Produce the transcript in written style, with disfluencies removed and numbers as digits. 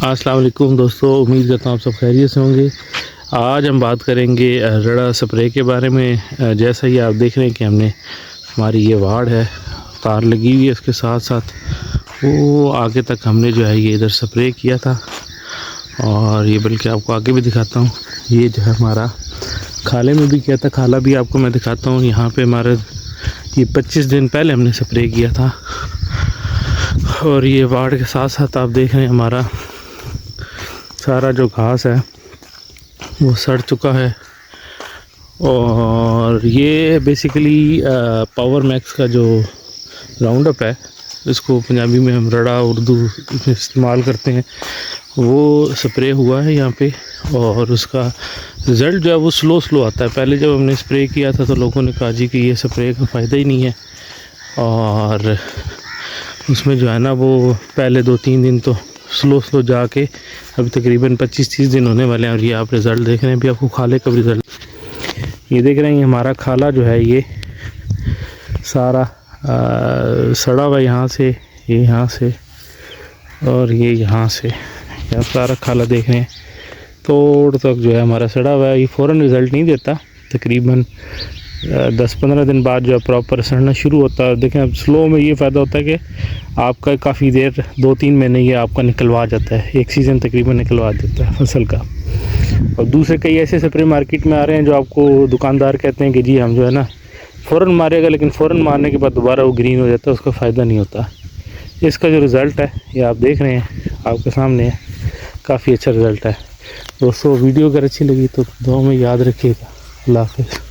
अस्सलाम वालेकुम दोस्तों, उम्मीद करता हूँ आप सब खैरियत से होंगे। आज हम बात करेंगे रड़ा स्प्रे के बारे में। जैसा कि आप देख रहे हैं कि हमने हमारी ये वार्ड है, तार लगी हुई है, उसके साथ साथ वो आगे तक हमने जो है ये इधर स्प्रे किया था। और ये बल्कि आपको आगे भी दिखाता हूँ, ये जो है हमारा खाले में भी किया था, खाला भी आपको मैं दिखाता हूँ। यहाँ पे हमारे ये 25 दिन पहले हमने स्प्रे किया था। और ये वार्ड के साथ साथ आप देख रहे हैं हमारा सारा जो घास है वो सड़ चुका है। और ये बेसिकली पावर मैक्स का जो राउंड अप है, इसको पंजाबी में हम रड़ा उर्दू में इस्तेमाल करते हैं, वो स्प्रे हुआ है यहाँ पे। और उसका रिज़ल्ट जो है वो स्लो आता है। पहले जब हमने स्प्रे किया था तो लोगों ने कहा जी कि ये स्प्रे का फ़ायदा ही नहीं है, और उसमें जो है ना वो पहले 2-3 दिन तो स्लो जाके अभी तकरीबन 25-30 दिन होने वाले हैं। और ये आप रिज़ल्ट देख रहे हैं, भी आपको खाले का रिज़ल्ट ये देख रहे हैं। हमारा खाला जो है ये सारा सड़ा हुआ, यहाँ से ये यहाँ से और ये यहाँ से, यहाँ सारा खाला देख रहे हैं। तोड़ तक जो है हमारा सड़ा हुआ है। ये फ़ौरन रिज़ल्ट नहीं देता, तकरीबन 10-15 दिन बाद जो है प्रॉपर सड़ना शुरू होता है। देखें अब स्लो में ये फ़ायदा होता है कि आपका काफ़ी देर 2-3 महीने ये आपका निकलवा जाता है, एक सीज़न तकरीबन निकलवा देता है फसल का। और दूसरे कई ऐसे स्प्रे मार्केट में आ रहे हैं जो आपको दुकानदार कहते हैं कि जी हम जो है ना फ़ौरन मारेगा, लेकिन फ़ौरन मारने के बाद दोबारा वो ग्रीन हो जाता है, उसका फ़ायदा नहीं होता। इसका जो रिज़ल्ट है ये आप देख रहे हैं, आपके सामने है, काफ़ी अच्छा रिज़ल्ट है। दोस्तों वीडियो अगर अच्छी लगी तो दुआ में याद रखिएगा। अल्लाह हाफ़िज़।